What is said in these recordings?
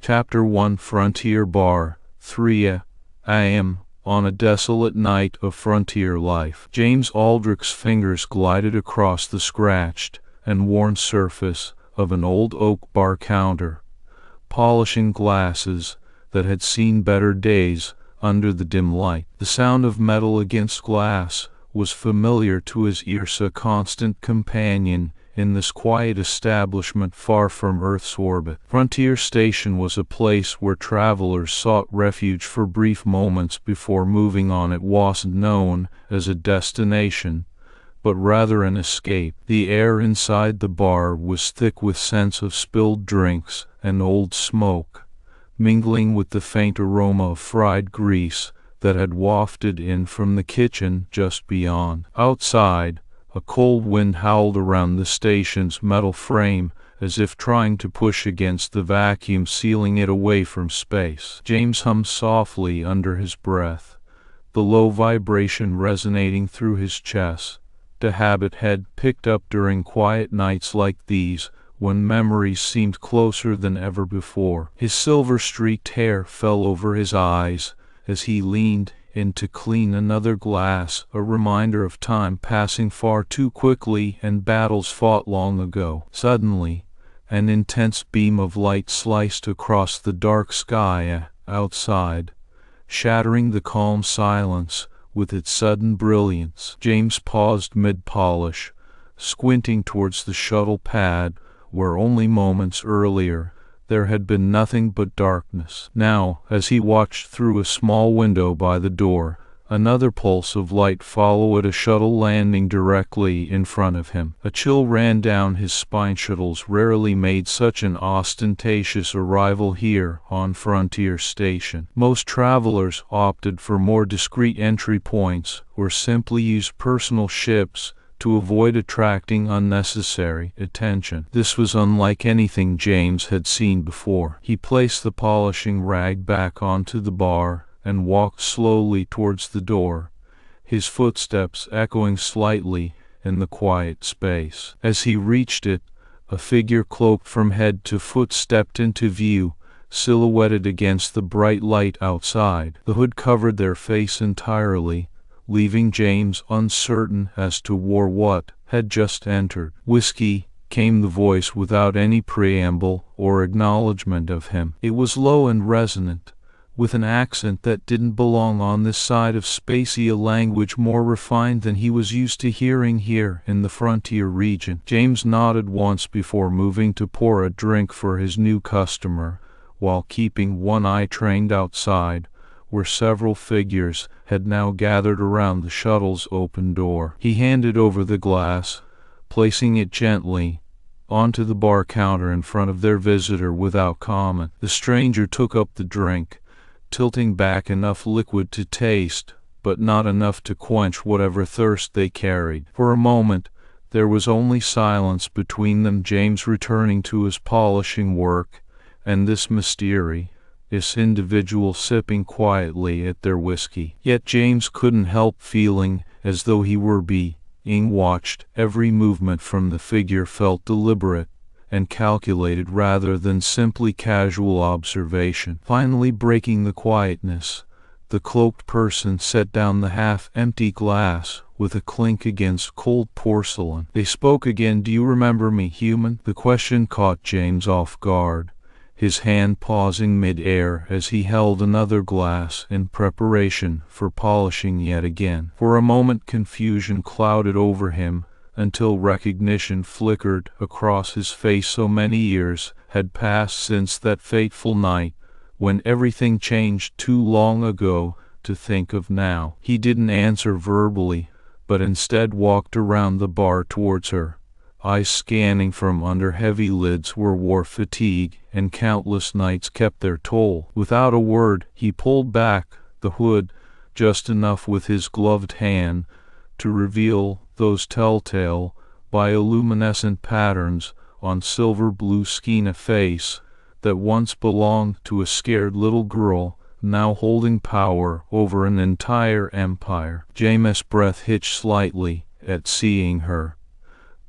Chapter 1 Frontier Bar, 3 a.m. On a desolate night of frontier life. James Aldric's fingers glided across the scratched and worn surface of an old oak bar counter, polishing glasses that had seen better days under the dim light. The sound of metal against glass was familiar to his ears, a constant companion in this quiet establishment far from Earth's orbit. Frontier Station was a place where travelers sought refuge for brief moments before moving on. It wasn't known as a destination, but rather an escape. The air inside the bar was thick with scents of spilled drinks and old smoke, mingling with the faint aroma of fried grease that had wafted in from the kitchen just beyond. Outside, a cold wind howled around the station's metal frame, as if trying to push against the vacuum sealing it away from space. James hummed softly under his breath, the low vibration resonating through his chest. The habit had picked up during quiet nights like these, when memories seemed closer than ever before. His silver-streaked hair fell over his eyes as he leaned in to clean another glass, a reminder of time passing far too quickly and battles fought long ago. Suddenly, an intense beam of light sliced across the dark sky outside, shattering the calm silence with its sudden brilliance. James paused mid-polish, squinting towards the shuttle pad where only moments earlier there had been nothing but darkness. Now, as he watched through a small window by the door, another pulse of light followed a shuttle landing directly in front of him. A chill ran down his spine. Shuttles rarely made such an ostentatious arrival here on Frontier Station. Most travelers opted for more discreet entry points or simply used personal ships to avoid attracting unnecessary attention. This was unlike anything James had seen before. He placed the polishing rag back onto the bar and walked slowly towards the door, his footsteps echoing slightly in the quiet space. As he reached it, a figure cloaked from head to foot stepped into view, silhouetted against the bright light outside. The hood covered their face entirely, leaving James uncertain as to what had just entered. "Whiskey," came the voice without any preamble or acknowledgement of him. It was low and resonant, with an accent that didn't belong on this side of spacey, a language more refined than he was used to hearing here in the frontier region. James nodded once before moving to pour a drink for his new customer, while keeping one eye trained outside, where several figures had now gathered around the shuttle's open door. He handed over the glass, placing it gently onto the bar counter in front of their visitor without comment. The stranger took up the drink, tilting back enough liquid to taste, but not enough to quench whatever thirst they carried. For a moment, there was only silence between them, James returning to his polishing work, and this individual sipping quietly at their whiskey. Yet James couldn't help feeling as though he were being watched. Every movement from the figure felt deliberate and calculated rather than simply casual observation. Finally, breaking the quietness, the cloaked person set down the half-empty glass with a clink against cold porcelain. They spoke again. "Do you remember me, human?" The question caught James off guard, his hand pausing mid-air as he held another glass in preparation for polishing yet again. For a moment confusion clouded over him, until recognition flickered across his face. So many years had passed since that fateful night when everything changed, too long ago to think of now. He didn't answer verbally, but instead walked around the bar towards her, eyes scanning from under heavy lids where war, fatigue, and countless nights kept their toll. Without a word, he pulled back the hood just enough with his gloved hand to reveal those telltale, bioluminescent patterns on silver-blue skin, a face that once belonged to a scared little girl, now holding power over an entire empire. James' breath hitched slightly at seeing her,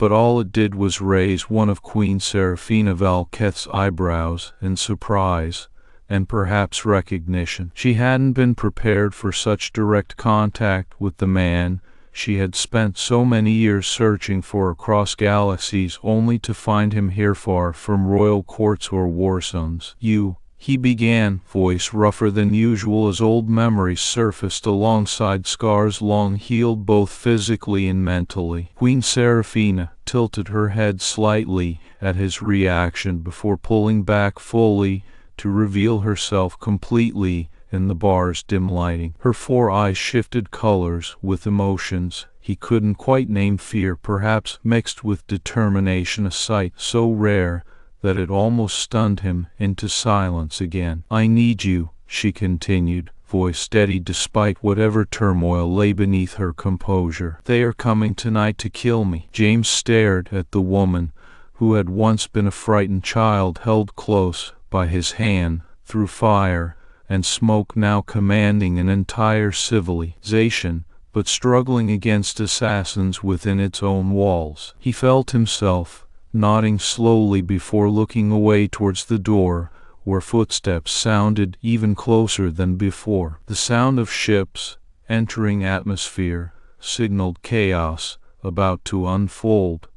but all it did was raise one of Queen Seraphina val'Keth's eyebrows in surprise, and perhaps recognition. She hadn't been prepared for such direct contact with the man she had spent so many years searching for across galaxies, only to find him here far from royal courts or war zones. "You," he began, voice rougher than usual as old memories surfaced alongside scars long healed both physically and mentally. Queen Seraphina tilted her head slightly at his reaction before pulling back fully to reveal herself completely in the bar's dim lighting. Her 4 eyes shifted colors with emotions he couldn't quite name, fear perhaps mixed with determination, a sight so rare that it almost stunned him into silence again. "I need you," she continued, voice steady despite whatever turmoil lay beneath her composure. "They are coming tonight to kill me." James stared at the woman who had once been a frightened child, held close by his hand through fire and smoke, now commanding an entire civilization, but struggling against assassins within its own walls. He felt himself nodding slowly before looking away towards the door, where footsteps sounded even closer than before. The sound of ships entering atmosphere signaled chaos about to unfold,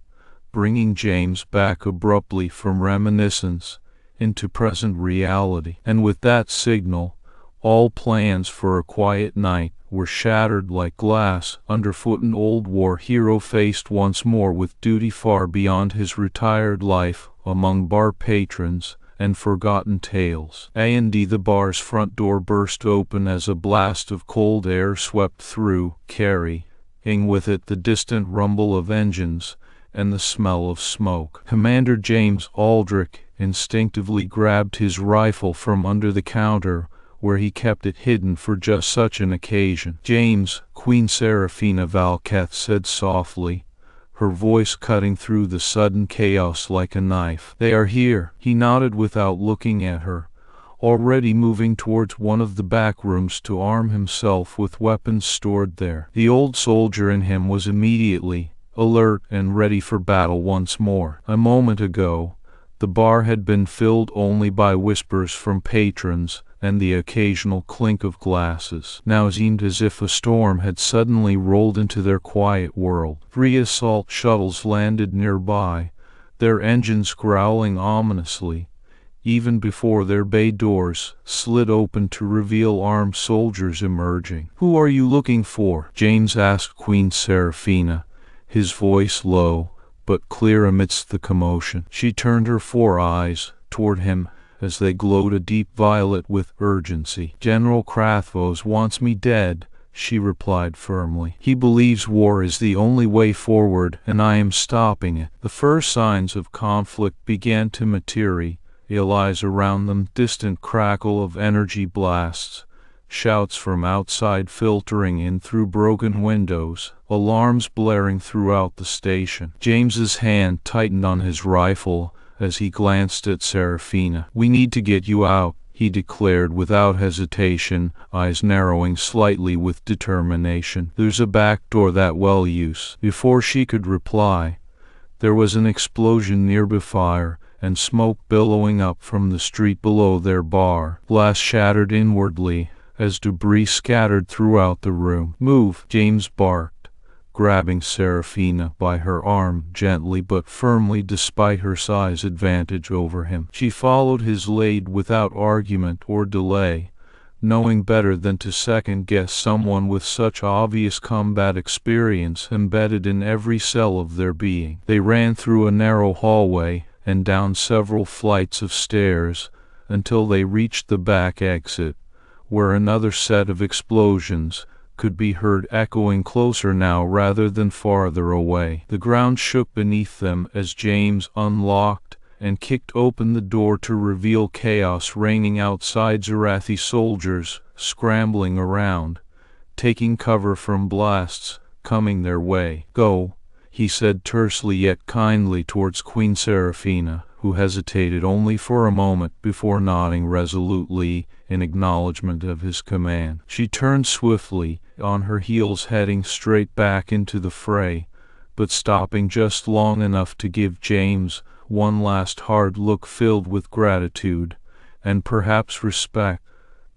bringing James back abruptly from reminiscence into present reality. And with that signal, all plans for a quiet night were shattered like glass underfoot. An old war hero faced once more with duty far beyond his retired life among bar patrons and forgotten tales. A&D the bar's front door burst open as a blast of cold air swept through, carrying with it the distant rumble of engines and the smell of smoke. Commander James Aldric instinctively grabbed his rifle from under the counter where he kept it hidden for just such an occasion. "James," Queen Seraphina val'Keth said softly, her voice cutting through the sudden chaos like a knife. "They are here." He nodded without looking at her, already moving towards one of the back rooms to arm himself with weapons stored there. The old soldier in him was immediately alert and ready for battle once more. A moment ago, the bar had been filled only by whispers from patrons and the occasional clink of glasses. Now it seemed as if a storm had suddenly rolled into their quiet world. 3 assault shuttles landed nearby, their engines growling ominously, even before their bay doors slid open to reveal armed soldiers emerging. "Who are you looking for?" James asked Queen Seraphina, his voice low but clear amidst the commotion. She turned her 4 eyes toward him as they glowed a deep violet with urgency. "General Krathvos wants me dead," she replied firmly. "He believes war is the only way forward, and I am stopping it." The first signs of conflict began to materialize around them. Distant crackle of energy blasts, shouts from outside filtering in through broken windows, alarms blaring throughout the station. James's hand tightened on his rifle as he glanced at Seraphina. "We need to get you out," he declared without hesitation, eyes narrowing slightly with determination. "There's a back door that will use." Before she could reply, there was an explosion nearby, fire and smoke billowing up from the street below their bar. Glass shattered inwardly as debris scattered throughout the room. "Move," James barked, grabbing Seraphina by her arm gently but firmly despite her size advantage over him. She followed his lead without argument or delay, knowing better than to second-guess someone with such obvious combat experience embedded in every cell of their being. They ran through a narrow hallway and down several flights of stairs until they reached the back exit, where another set of explosions could be heard echoing closer now rather than farther away. The ground shook beneath them as James unlocked and kicked open the door to reveal chaos reigning outside. Zarathi soldiers scrambling around, taking cover from blasts coming their way. "Go," he said tersely yet kindly towards Queen Seraphina, who hesitated only for a moment before nodding resolutely in acknowledgment of his command. She turned swiftly on her heels, heading straight back into the fray, but stopping just long enough to give James one last hard look filled with gratitude, and perhaps respect.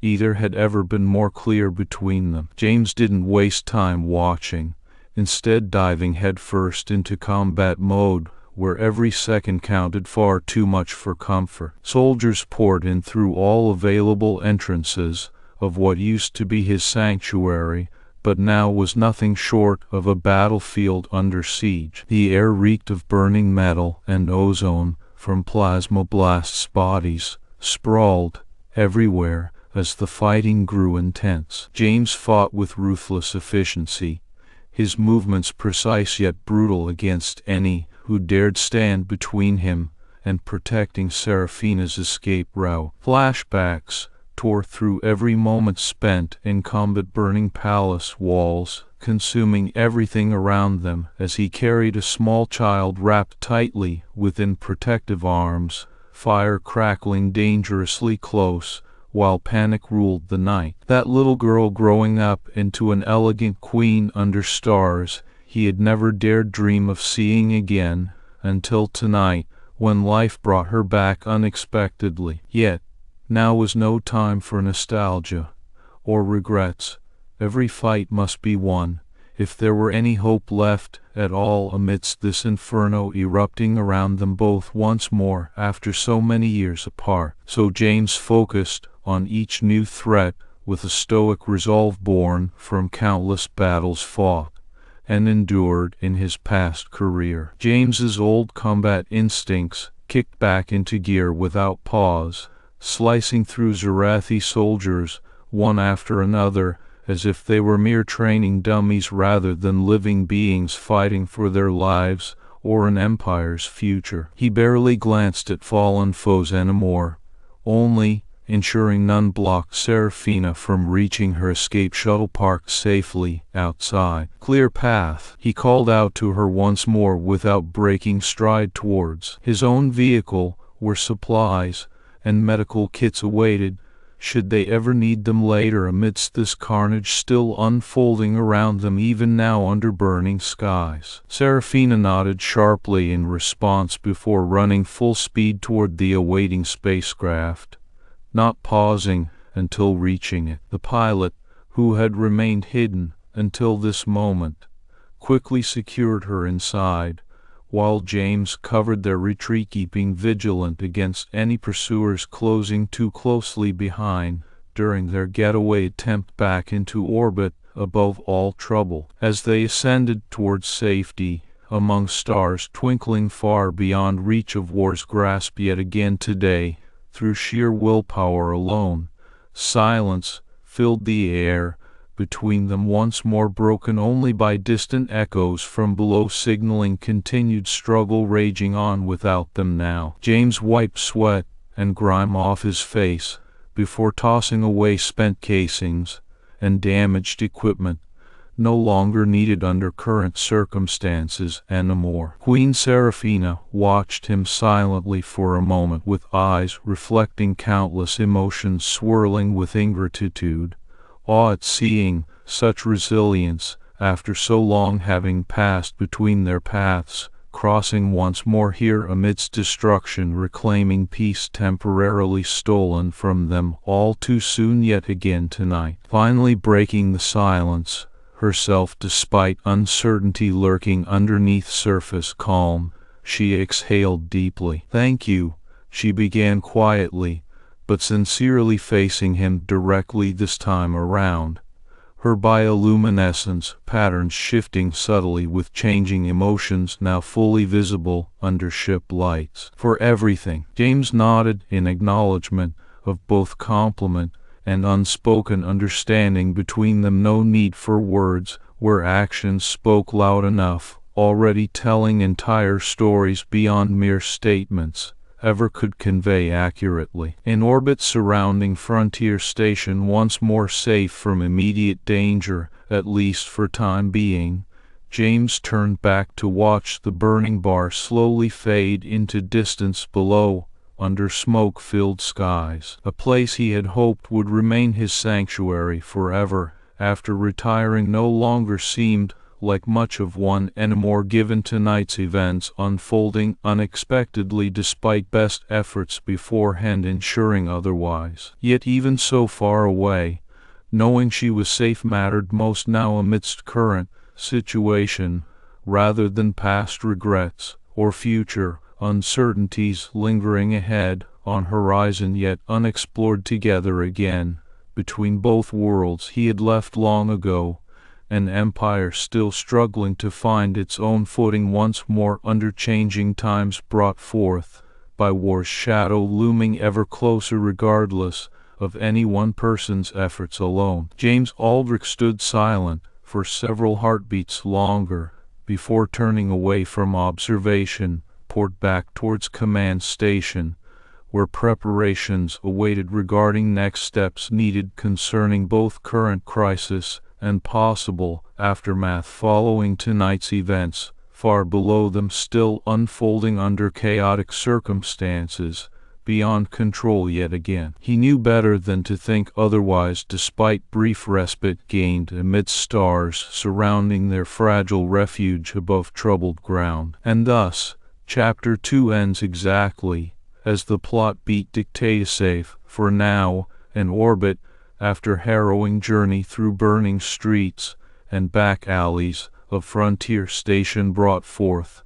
Either had ever been more clear between them. James didn't waste time watching, instead diving headfirst into combat mode, where every second counted far too much for comfort. Soldiers poured in through all available entrances of what used to be his sanctuary, but now was nothing short of a battlefield under siege. The air reeked of burning metal and ozone from plasmoblasts. Bodies sprawled everywhere as the fighting grew intense. James fought with ruthless efficiency, his movements precise yet brutal against any who dared stand between him and protecting Seraphina's escape route. Flashbacks tore through every moment spent in combat, burning palace walls, consuming everything around them as he carried a small child wrapped tightly within protective arms, fire crackling dangerously close, while panic ruled the night. That little girl growing up into an elegant queen under stars he had never dared dream of seeing again, until tonight, when life brought her back unexpectedly. Yet, now was no time for nostalgia or regrets. Every fight must be won, if there were any hope left at all amidst this inferno erupting around them both once more after so many years apart. So James focused on each new threat with a stoic resolve born from countless battles fought and endured in his past career. James's old combat instincts kicked back into gear without pause, slicing through Zarathi soldiers one after another as if they were mere training dummies rather than living beings fighting for their lives or an empire's future. He barely glanced at fallen foes anymore, only ensuring none blocked Seraphina from reaching her escape shuttle parked safely outside. Clear path, he called out to her once more without breaking stride towards his own vehicle, where supplies and medical kits awaited, should they ever need them later amidst this carnage still unfolding around them even now under burning skies. Seraphina nodded sharply in response before running full speed toward the awaiting spacecraft, not pausing until reaching it. The pilot, who had remained hidden until this moment, quickly secured her inside, while James covered their retreat, keeping vigilant against any pursuers closing too closely behind during their getaway attempt back into orbit above all trouble. As they ascended towards safety, among stars twinkling far beyond reach of war's grasp yet again today, through sheer willpower alone, silence filled the air between them, once more broken only by distant echoes from below signaling continued struggle raging on without them now. James wiped sweat and grime off his face before tossing away spent casings and damaged equipment no longer needed under current circumstances anymore. Queen Seraphina watched him silently for a moment, with eyes reflecting countless emotions swirling with ingratitude, awe at seeing such resilience after so long having passed between their paths, crossing once more here amidst destruction, reclaiming peace temporarily stolen from them all too soon yet again tonight. Finally breaking the silence herself, despite uncertainty lurking underneath surface calm, she exhaled deeply. "Thank you," she began quietly, but sincerely, facing him directly this time around, her bioluminescence patterns shifting subtly with changing emotions now fully visible under ship lights. "For everything." James nodded in acknowledgement of both compliment and unspoken understanding between them. No need for words where actions spoke loud enough, already telling entire stories beyond mere statements ever could convey accurately. In orbit surrounding Frontier Station, once more safe from immediate danger, at least for time being, James turned back to watch the burning bar slowly fade into distance below, under smoke-filled skies. A place he had hoped would remain his sanctuary forever after retiring no longer seemed like much of one and more given to night's events unfolding unexpectedly despite best efforts beforehand ensuring otherwise. Yet even so far away, knowing she was safe mattered most now amidst current situation, rather than past regrets, or future uncertainties lingering ahead on horizon yet unexplored together again. Between both worlds he had left long ago, an empire still struggling to find its own footing once more under changing times brought forth by war's shadow looming ever closer regardless of any one person's efforts alone. James Aldric stood silent for several heartbeats longer before turning away from observation, poured back towards command station, where preparations awaited regarding next steps needed concerning both current crisis and possible aftermath following tonight's events, far below them still unfolding under chaotic circumstances, beyond control yet again. He knew better than to think otherwise despite brief respite gained amidst stars surrounding their fragile refuge above troubled ground. And thus, Chapter 2 ends exactly as the plot beat dictated, safe, for now, an orbit after harrowing journey through burning streets and back alleys of Frontier Station brought forth,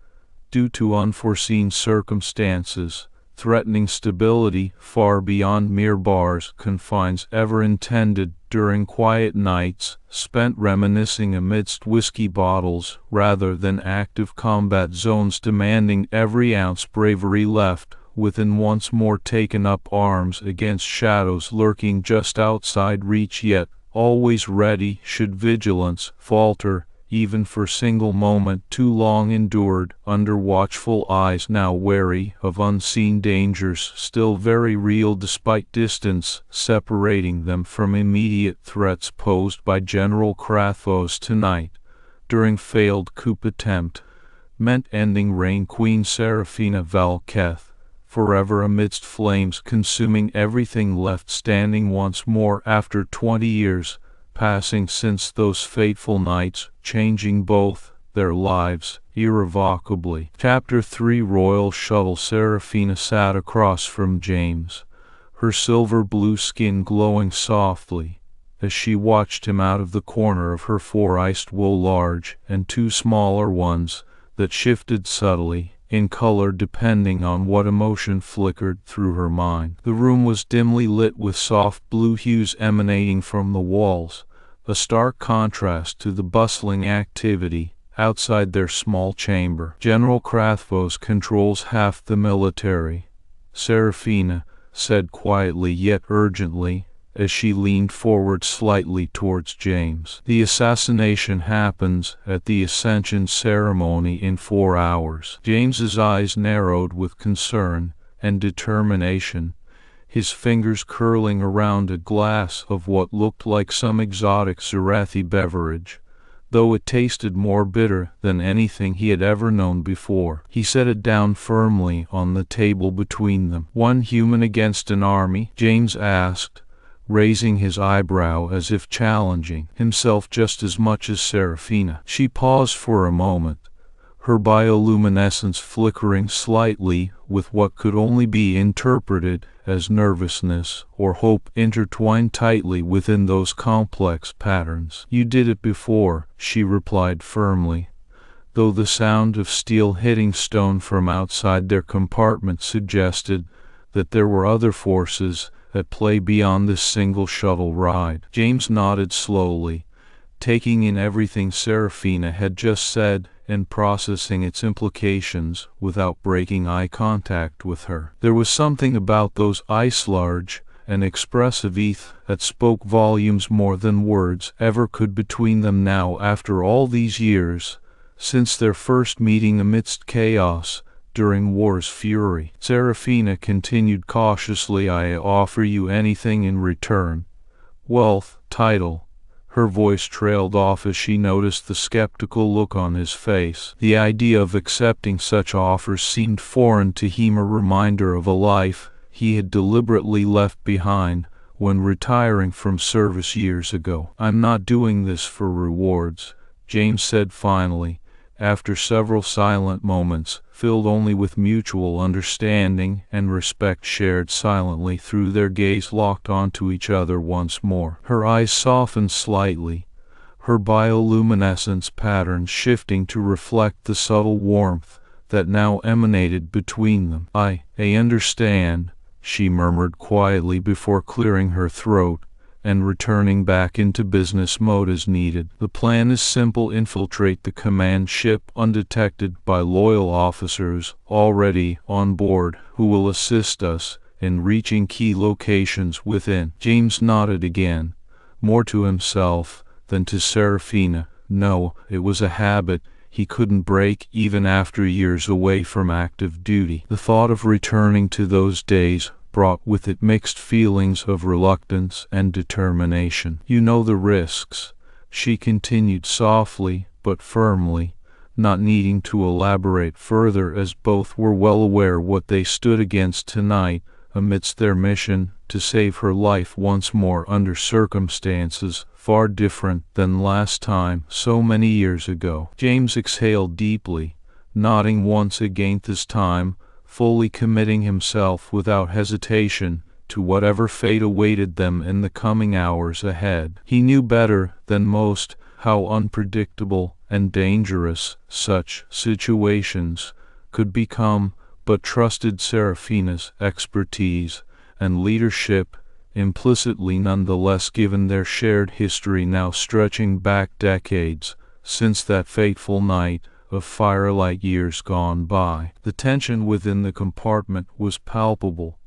due to unforeseen circumstances, threatening stability far beyond mere bars confines ever intended during quiet nights spent reminiscing amidst whiskey bottles rather than active combat zones demanding every ounce bravery left within once more taken up arms against shadows lurking just outside reach yet always ready should vigilance falter even for single moment too long endured under watchful eyes now wary of unseen dangers still very real despite distance separating them from immediate threats posed by General Krathos tonight during failed coup attempt meant ending reign Queen Seraphina val'Keth forever amidst flames consuming everything left standing once more after 20 years passing since those fateful nights, changing both their lives irrevocably. Chapter 3 Royal Shuttle. Seraphina sat across from James, her silver blue skin glowing softly, as she watched him out of the corner of her 4 iced wool large and 2 smaller ones that shifted subtly in color depending on what emotion flickered through her mind. The room was dimly lit with soft blue hues emanating from the walls, a stark contrast to the bustling activity outside their small chamber. General Krathos controls half the military, Seraphina said quietly yet urgently, as she leaned forward slightly towards James. The assassination happens at the Ascension ceremony in 4 hours. James's eyes narrowed with concern and determination, his fingers curling around a glass of what looked like some exotic Zerathi beverage, though it tasted more bitter than anything he had ever known before. He set it down firmly on the table between them. "One human against an army?" James asked, raising his eyebrow as if challenging himself just as much as Seraphina. She paused for a moment, her bioluminescence flickering slightly with what could only be interpreted as nervousness or hope intertwined tightly within those complex patterns. "You did it before," she replied firmly, though the sound of steel hitting stone from outside their compartment suggested that there were other forces at play beyond this single shuttle ride. James nodded slowly, taking in everything Seraphina had just said and processing its implications without breaking eye contact with her. There was something about those eyes, large and expressive, that spoke volumes more than words ever could between them now after all these years, since their first meeting amidst chaos during war's fury. Seraphina continued cautiously, "I offer you anything in return. Wealth, title." Her voice trailed off as she noticed the skeptical look on his face. The idea of accepting such offers seemed foreign to him, a reminder of a life he had deliberately left behind when retiring from service years ago. "I'm not doing this for rewards," James said finally, after several silent moments, filled only with mutual understanding and respect shared silently through their gaze locked onto each other once more. Her eyes softened slightly, her bioluminescence patterns shifting to reflect the subtle warmth that now emanated between them. I understand," she murmured quietly before clearing her throat and returning back into business mode as needed. "The plan is simple: infiltrate the command ship undetected by loyal officers already on board who will assist us in reaching key locations within." James nodded again, more to himself than to Seraphina. No, it was a habit he couldn't break even after years away from active duty. The thought of returning to those days brought with it mixed feelings of reluctance and determination. "You know the risks," she continued softly but firmly, not needing to elaborate further as both were well aware what they stood against tonight amidst their mission to save her life once more under circumstances far different than last time so many years ago. James exhaled deeply, nodding once again, this time fully committing himself without hesitation to whatever fate awaited them in the coming hours ahead. He knew better than most how unpredictable and dangerous such situations could become, but trusted Seraphina's expertise and leadership implicitly nonetheless, given their shared history now stretching back decades since that fateful night of firelight years gone by. The tension within the compartment was palpable,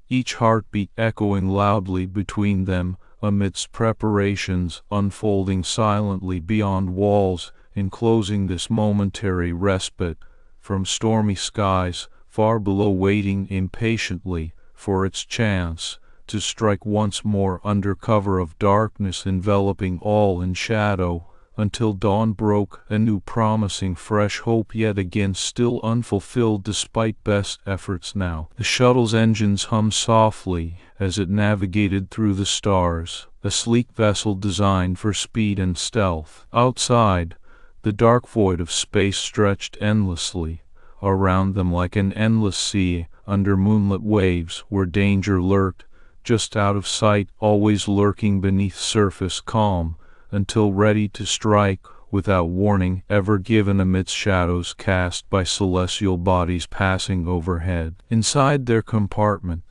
each heartbeat echoing loudly between them amidst preparations unfolding silently beyond walls enclosing this momentary respite from stormy skies far below, waiting impatiently for its chance to strike once more under cover of darkness enveloping all in shadow, until dawn broke anew, promising fresh hope yet again still unfulfilled despite best efforts. Now the shuttle's engines hummed softly as it navigated through the stars, a sleek vessel designed for speed and stealth. Outside, the dark void of space stretched endlessly around them like an endless sea under moonlit waves where danger lurked just out of sight, always lurking beneath surface calm until ready to strike without warning ever given amidst shadows cast by celestial bodies passing overhead. Inside their compartment,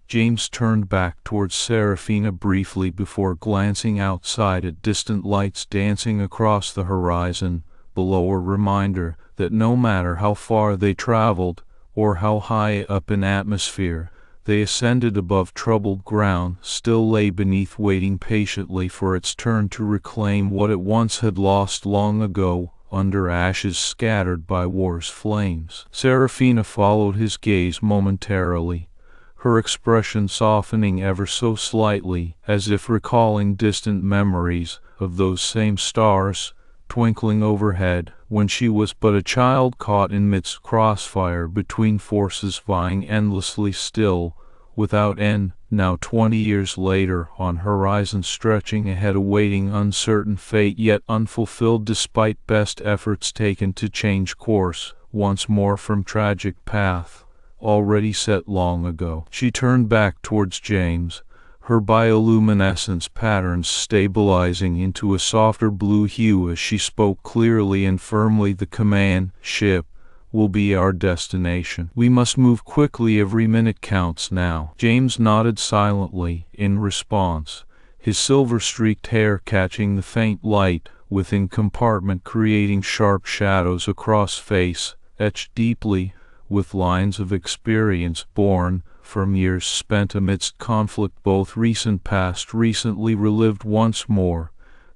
James turned back towards Seraphina briefly before glancing outside at distant lights dancing across the horizon below, a reminder that no matter how far they traveled or how high up in atmosphere they ascended, above troubled ground still lay beneath, waiting patiently for its turn to reclaim what it once had lost long ago under ashes scattered by war's flames. Seraphina followed his gaze momentarily, her expression softening ever so slightly, as if recalling distant memories of those same stars twinkling overhead when she was but a child caught in midst crossfire between forces vying endlessly still without end. Now 20 years later, on horizon stretching ahead, awaiting uncertain fate yet unfulfilled despite best efforts taken to change course once more from tragic path already set long ago. She turned back towards James, her bioluminescence patterns stabilizing into a softer blue hue as she spoke clearly and firmly. "The command ship will be our destination. We must move quickly. Every minute counts now." James nodded silently in response, his silver-streaked hair catching the faint light within compartment, creating sharp shadows across face, etched deeply with lines of experience born from years spent amidst conflict, both recent past recently relived once more,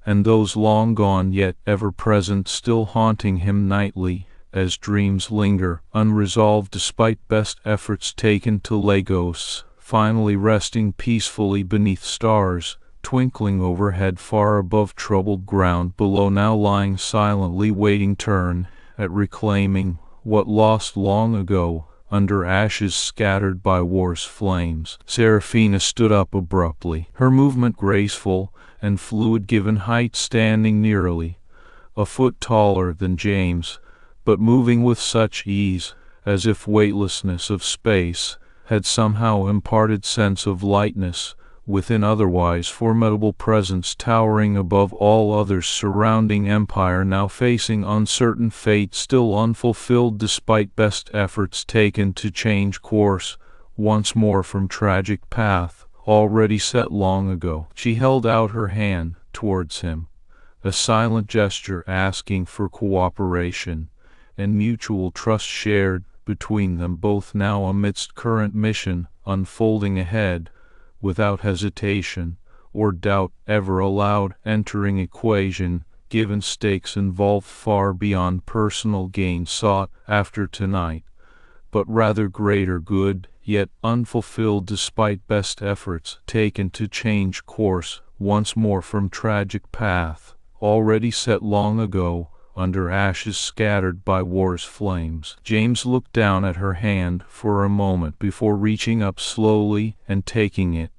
and those long gone yet ever present, still haunting him nightly as dreams linger unresolved despite best efforts taken to lay ghosts, finally resting peacefully beneath stars twinkling overhead far above troubled ground below, now lying silently waiting turn at reclaiming what lost long ago under ashes scattered by war's flames. Seraphina stood up abruptly, her movement graceful and fluid given height, standing nearly a foot taller than James, but moving with such ease, as if weightlessness of space had somehow imparted sense of lightness within otherwise formidable presence towering above all others surrounding empire now facing uncertain fate still unfulfilled despite best efforts taken to change course once more from tragic path already set long ago. She held out her hand towards him, a silent gesture asking for cooperation and mutual trust shared between them both now amidst current mission unfolding ahead, without hesitation or doubt ever allowed entering equation, given stakes involved far beyond personal gain sought after tonight, but rather greater good, yet unfulfilled despite best efforts taken to change course once more from tragic path already set long ago under ashes scattered by war's flames. James looked down at her hand for a moment before reaching up slowly and taking it,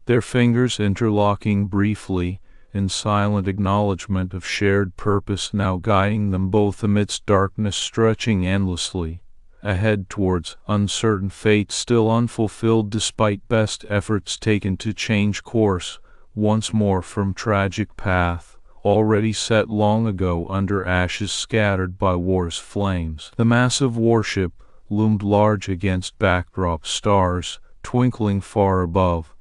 their fingers interlocking briefly in silent acknowledgment of shared purpose now guiding them both amidst darkness stretching endlessly ahead towards uncertain fate still unfulfilled despite best efforts taken to change course once more from tragic path already set long ago under ashes scattered by war's flames. The massive warship loomed large against backdrop stars twinkling far above,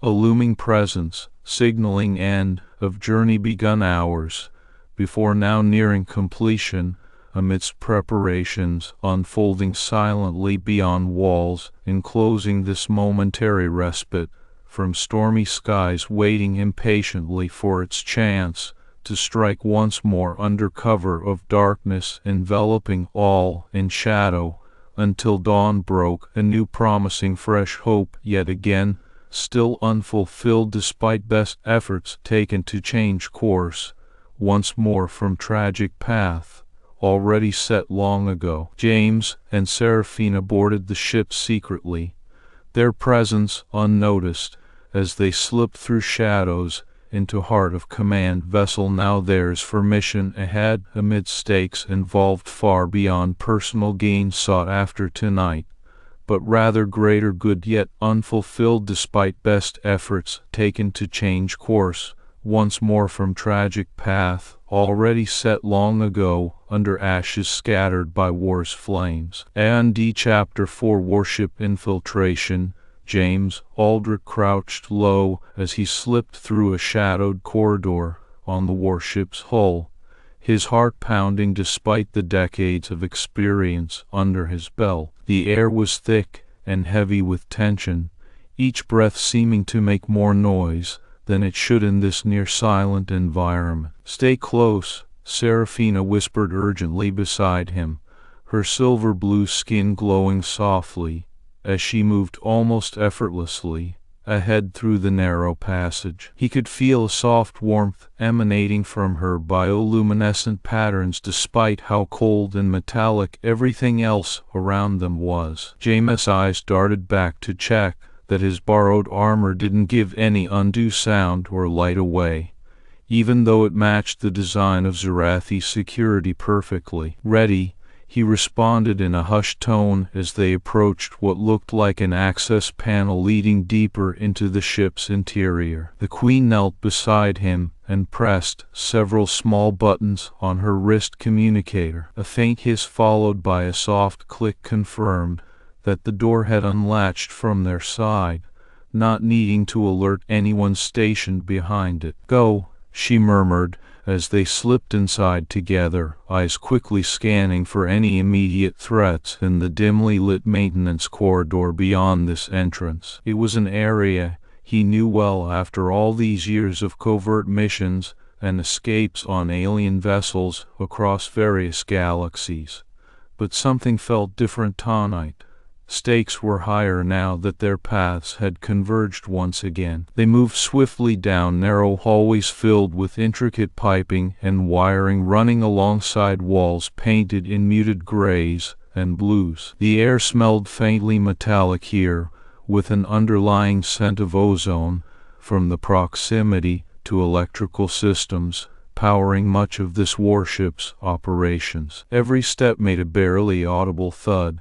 a looming presence signaling end of journey begun hours before now nearing completion amidst preparations unfolding silently beyond walls enclosing this momentary respite from stormy skies waiting impatiently for its chance to strike once more under cover of darkness enveloping all in shadow until dawn broke anew promising fresh hope yet again still unfulfilled despite best efforts taken to change course once more from tragic path already set long ago. James and Seraphina boarded the ship secretly, their presence unnoticed as they slipped through shadows into heart of command vessel now theirs for mission ahead amid stakes involved far beyond personal gain sought after tonight, but rather greater good yet unfulfilled despite best efforts taken to change course once more from tragic path already set long ago under ashes scattered by war's flames. A&D Chapter 4 Warship Infiltration. James Aldric crouched low as he slipped through a shadowed corridor on the warship's hull, his heart pounding despite the decades of experience under his belt. The air was thick and heavy with tension, each breath seeming to make more noise than it should in this near-silent environment. "Stay close," Seraphina whispered urgently beside him, her silver-blue skin glowing softly as she moved almost effortlessly ahead through the narrow passage. He could feel a soft warmth emanating from her bioluminescent patterns despite how cold and metallic everything else around them was. James' eyes darted back to check that his borrowed armor didn't give any undue sound or light away, even though it matched the design of Zarathi's security perfectly. "Ready," he responded in a hushed tone as they approached what looked like an access panel leading deeper into the ship's interior. The Queen knelt beside him and pressed several small buttons on her wrist communicator. A faint hiss followed by a soft click confirmed that the door had unlatched from their side, not needing to alert anyone stationed behind it. "Go," she murmured as they slipped inside together, eyes quickly scanning for any immediate threats in the dimly lit maintenance corridor beyond this entrance. It was an area he knew well after all these years of covert missions and escapes on alien vessels across various galaxies. But something felt different tonight. Stakes were higher now that their paths had converged once again. They moved swiftly down narrow hallways filled with intricate piping and wiring running alongside walls painted in muted grays and blues. The air smelled faintly metallic here, with an underlying scent of ozone from the proximity to electrical systems powering much of this warship's operations. Every step made a barely audible thud,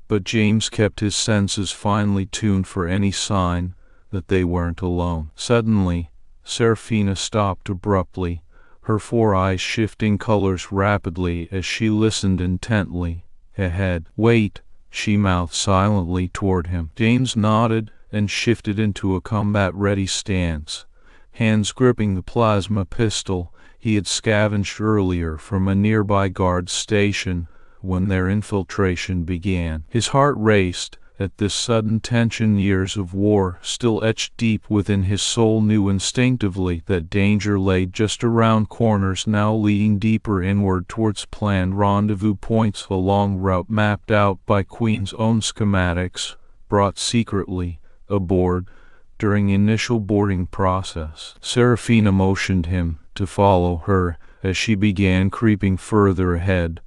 but James kept his senses finely tuned for any sign that they weren't alone. Suddenly, Seraphina stopped abruptly, her four eyes shifting colors rapidly as she listened intently. Ahead. Wait, she mouthed silently toward him. James nodded and shifted into a combat-ready stance, hands gripping the plasma pistol he had scavenged earlier from a nearby guard station when their infiltration began. His heart raced at this sudden tension. Years of war still etched deep within his soul knew instinctively that danger lay just around corners, now leading deeper inward towards planned rendezvous points, a long route mapped out by Queen's own schematics, brought secretly aboard during initial boarding process. Seraphina motioned him to follow her as she began creeping further ahead,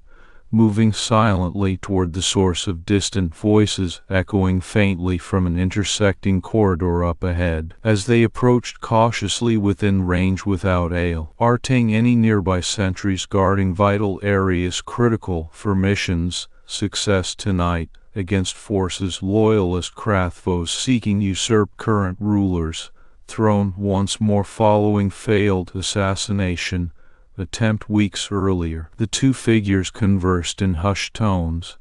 moving silently toward the source of distant voices echoing faintly from an intersecting corridor up ahead. As they approached cautiously within range without alerting any nearby sentries guarding vital areas critical for mission's success tonight against forces loyalist Krathvos seeking usurp current rulers, throne once more following failed assassination attempt weeks earlier. The two figures conversed in hushed tones,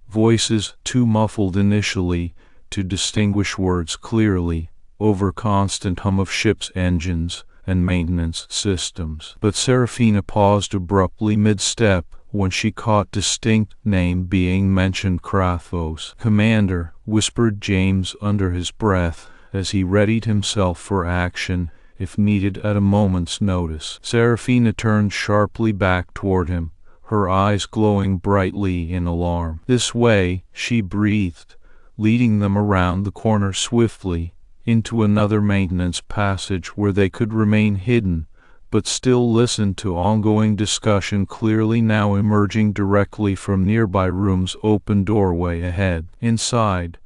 voices too muffled initially to distinguish words clearly, over constant hum of ship's engines and maintenance systems. But Seraphina paused abruptly mid-step when she caught distinct name being mentioned. Krathvos. Commander, whispered James under his breath as he readied himself for action if needed at a moment's notice. Seraphina turned sharply back toward him, her eyes glowing brightly in alarm. This way, she breathed, leading them around the corner swiftly, into another maintenance passage where they could remain hidden, but still listen to ongoing discussion clearly now emerging directly from nearby room's open doorway ahead. Inside,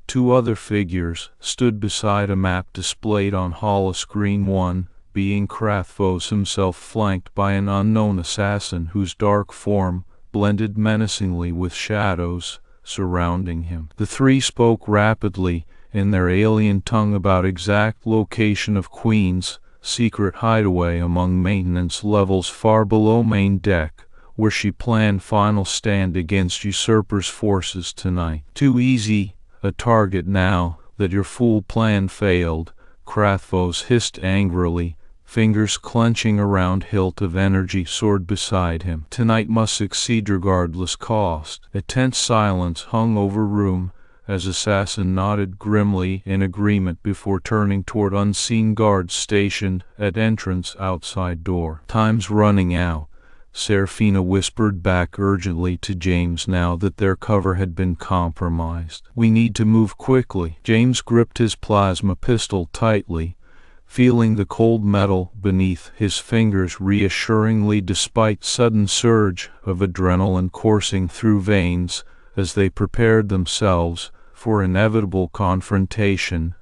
two other figures stood beside a map displayed on holoscreen, one being Krathvos himself, flanked by an unknown assassin whose dark form blended menacingly with shadows surrounding him. The three spoke rapidly in their alien tongue about exact location of Queen's secret hideaway among maintenance levels far below main deck, where she planned final stand against usurpers' forces tonight. Too easy a target now that your fool plan failed, Krathvos hissed angrily, fingers clenching around hilt of energy sword beside him. Tonight must succeed regardless cost. A tense silence hung over room as assassin nodded grimly in agreement before turning toward unseen guards stationed at entrance outside door. Time's running out, Seraphina whispered back urgently to James now that their cover had been compromised. We need to move quickly. James gripped his plasma pistol tightly, feeling the cold metal beneath his fingers reassuringly despite sudden surge of adrenaline coursing through veins as they prepared themselves for inevitable confrontation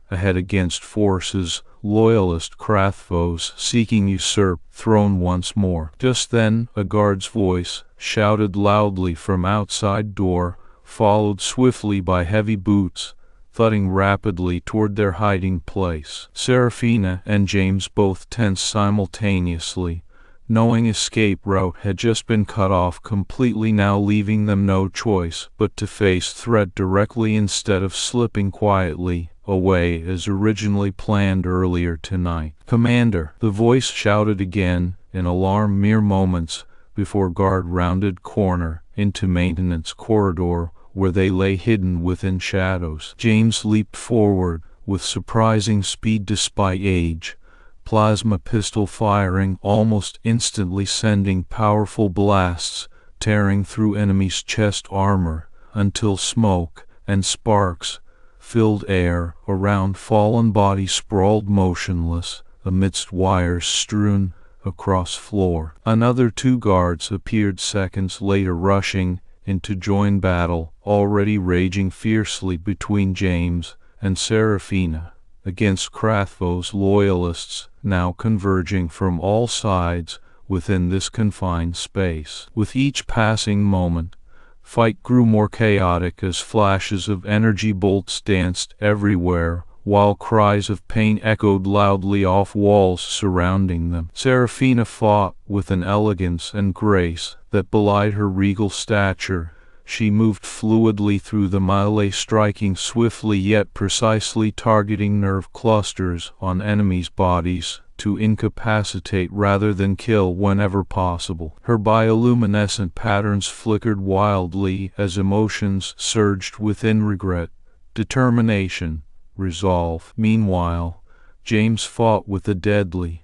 ahead against forces loyalist Krathvos seeking usurp throne once more. Just then, a guard's voice shouted loudly from outside door, followed swiftly by heavy boots thudding rapidly toward their hiding place. Seraphina and James both tensed simultaneously, knowing escape route had just been cut off completely, now leaving them no choice but to face threat directly instead of slipping quietly away as originally planned earlier tonight. Commander, the voice shouted again in alarm mere moments before guard rounded corner into maintenance corridor where they lay hidden within shadows. James leaped forward with surprising speed despite age, plasma pistol firing almost instantly, sending powerful blasts tearing through enemy's chest armor until smoke and sparks filled air around. Fallen bodies sprawled motionless amidst wires strewn across floor. Another two guards appeared seconds later, rushing in to join battle already raging fiercely between James and Seraphina against Krathvos loyalists now converging from all sides within this confined space. With each passing moment, fight grew more chaotic as flashes of energy bolts danced everywhere, while cries of pain echoed loudly off walls surrounding them. Seraphina fought with an elegance and grace that belied her regal stature. She moved fluidly through the melee, striking swiftly yet precisely, targeting nerve clusters on enemies' bodies to incapacitate rather than kill whenever possible. Her bioluminescent patterns flickered wildly as emotions surged within: regret, determination, resolve. Meanwhile, James fought with a deadly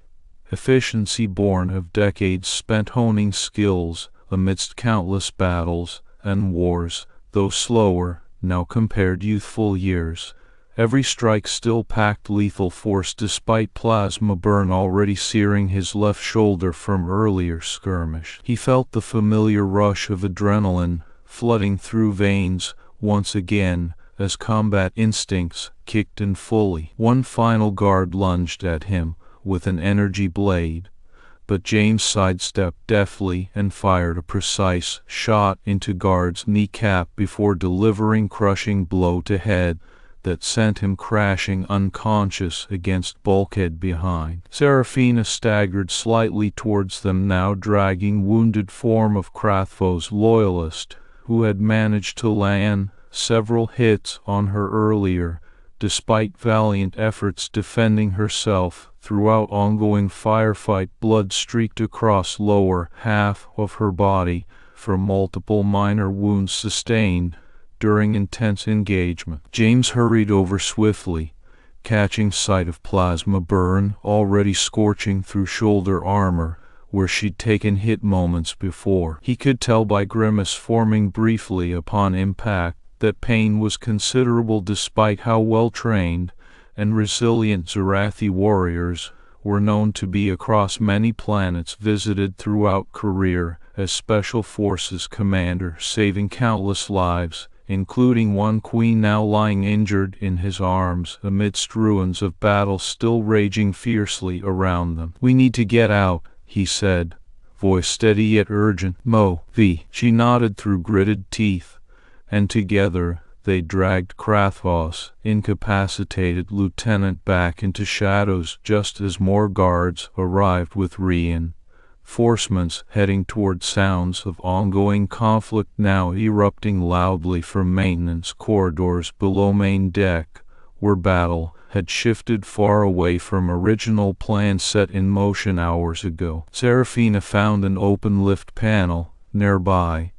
efficiency born of decades spent honing skills amidst countless battles and wars, though slower now compared youthful years. Every strike still packed lethal force despite plasma burn already searing his left shoulder from earlier skirmish. He felt the familiar rush of adrenaline flooding through veins once again as combat instincts kicked in fully. One final guard lunged at him with an energy blade, but James sidestepped deftly and fired a precise shot into guard's kneecap before delivering crushing blow to head that sent him crashing unconscious against bulkhead behind. Seraphina staggered slightly towards them, now dragging wounded form of Krathvo's loyalist, who had managed to land several hits on her earlier, despite valiant efforts defending herself. Throughout ongoing firefight, blood streaked across lower half of her body from multiple minor wounds sustained during intense engagement. James hurried over swiftly, catching sight of plasma burn already scorching through shoulder armor where she'd taken hit moments before. He could tell by grimace forming briefly upon impact that pain was considerable despite how well-trained and resilient Zerathi warriors were known to be across many planets visited throughout career as Special Forces commander, saving countless lives, including one queen now lying injured in his arms amidst ruins of battle still raging fiercely around them. "We need to get out," he said, voice steady yet urgent. "Mo, V." She nodded through gritted teeth, and together they dragged Krathvo's incapacitated lieutenant back into shadows just as more guards arrived with reinforcements heading toward sounds of ongoing conflict now erupting loudly from maintenance corridors below main deck, where battle had shifted far away from original plan set in motion hours ago. Seraphina found an open lift panel nearby,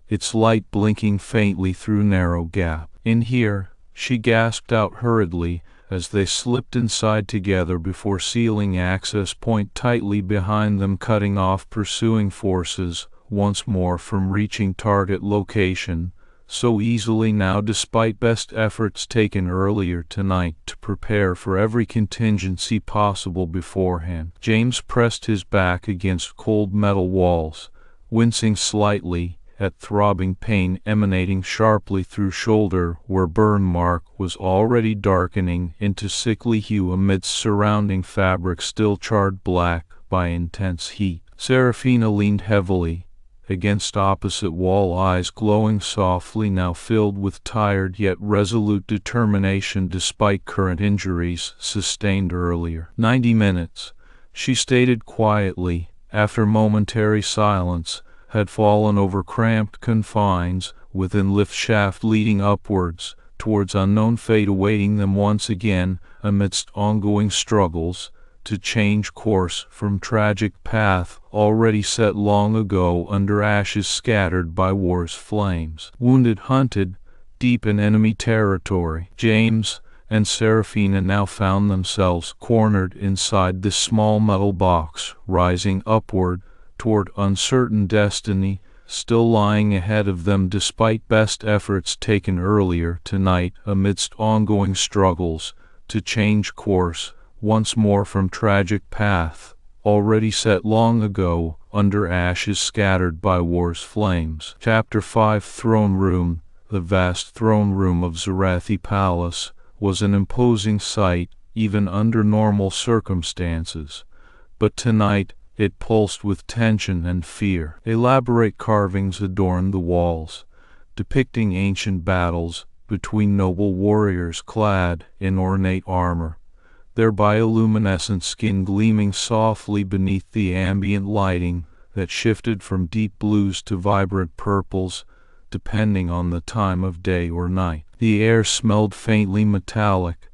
its light blinking faintly through narrow gap. "In here," she gasped out hurriedly as they slipped inside together before sealing access point tightly behind them, cutting off pursuing forces once more from reaching target location so easily now despite best efforts taken earlier tonight to prepare for every contingency possible beforehand. James pressed his back against cold metal walls, wincing slightly at throbbing pain emanating sharply through shoulder where burn mark was already darkening into sickly hue amidst surrounding fabric still charred black by intense heat. Seraphina leaned heavily against opposite wall, eyes glowing softly, now filled with tired yet resolute determination despite current injuries sustained earlier. 90 minutes, she stated quietly, after momentary silence had fallen over cramped confines within lift shaft leading upwards towards unknown fate awaiting them once again amidst ongoing struggles to change course from tragic path already set long ago under ashes scattered by war's flames. Wounded, hunted, deep in enemy territory, James and Seraphina now found themselves cornered inside this small metal box, rising upward toward uncertain destiny still lying ahead of them despite best efforts taken earlier tonight amidst ongoing struggles to change course once more from tragic path already set long ago under ashes scattered by war's flames. Chapter 5 Throne Room. The vast throne room of Zerathi Palace was an imposing sight even under normal circumstances, but tonight It pulsed with tension and fear. Elaborate carvings adorned the walls, depicting ancient battles between noble warriors clad in ornate armor, their bioluminescent skin gleaming softly beneath the ambient lighting that shifted from deep blues to vibrant purples, depending on the time of day or night. The air smelled faintly metallic,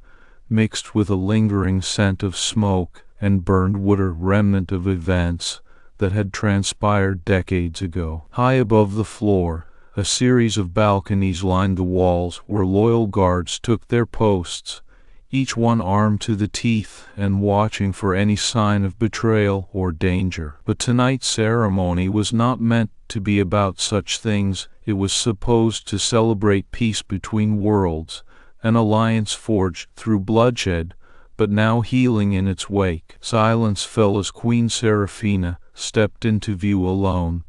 mixed with a lingering scent of smoke and burned wood, a remnant of events that had transpired decades ago. High above the floor, a series of balconies lined the walls where loyal guards took their posts, each one armed to the teeth and watching for any sign of betrayal or danger. But tonight's ceremony was not meant to be about such things. It was supposed to celebrate peace between worlds, an alliance forged through bloodshed, but now healing in its wake. Silence fell as Queen Seraphina stepped into view alone,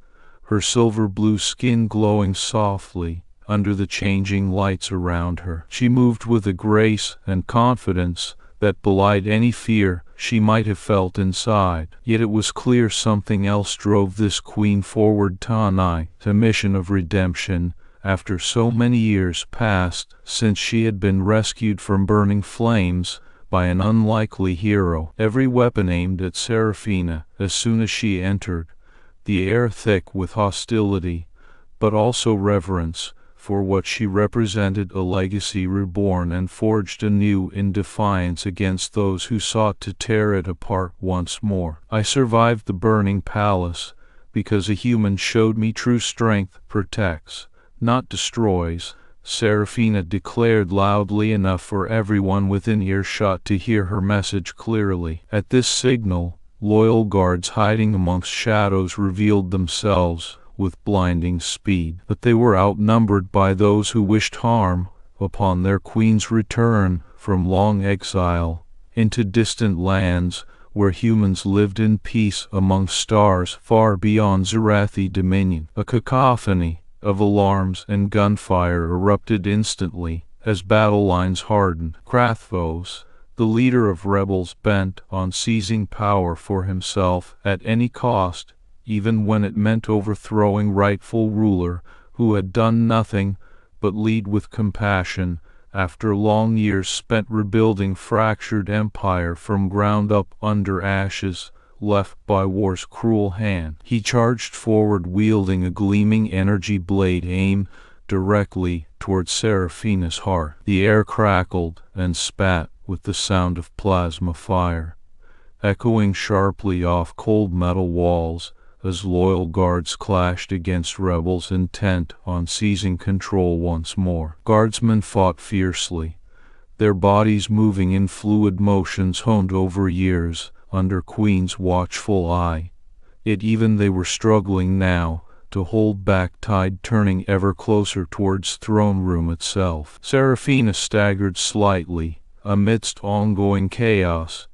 her silver blue skin glowing softly under the changing lights around her. She moved with a grace and confidence that belied any fear she might have felt inside. Yet it was clear something else drove this queen forward tonight, a mission of redemption. After so many years passed since she had been rescued from burning flames by an unlikely hero, every weapon aimed at Seraphina as soon as she entered, the air thick with hostility, but also reverence for what she represented, a legacy reborn and forged anew in defiance against those who sought to tear it apart once more. I survived the burning palace because a human showed me true strength protects, not destroys, Seraphina declared loudly enough for everyone within earshot to hear her message clearly. At this signal, loyal guards hiding amongst shadows revealed themselves with blinding speed. But they were outnumbered by those who wished harm upon their queen's return from long exile into distant lands where humans lived in peace among stars far beyond Zerathi dominion. A cacophony of alarms and gunfire erupted instantly as battle lines hardened. Krathvos, the leader of rebels bent on seizing power for himself at any cost, even when it meant overthrowing rightful ruler who had done nothing but lead with compassion after long years spent rebuilding fractured empire from ground up under ashes left by war's cruel hand. He charged forward wielding a gleaming energy blade aimed directly toward Seraphina's heart. The air crackled and spat with the sound of plasma fire, echoing sharply off cold metal walls as loyal guards clashed against rebels intent on seizing control once more. Guardsmen fought fiercely, their bodies moving in fluid motions honed over years under Queen's watchful eye. Yet even they were struggling now to hold back tide turning ever closer towards throne room itself. Seraphina staggered slightly amidst ongoing chaos,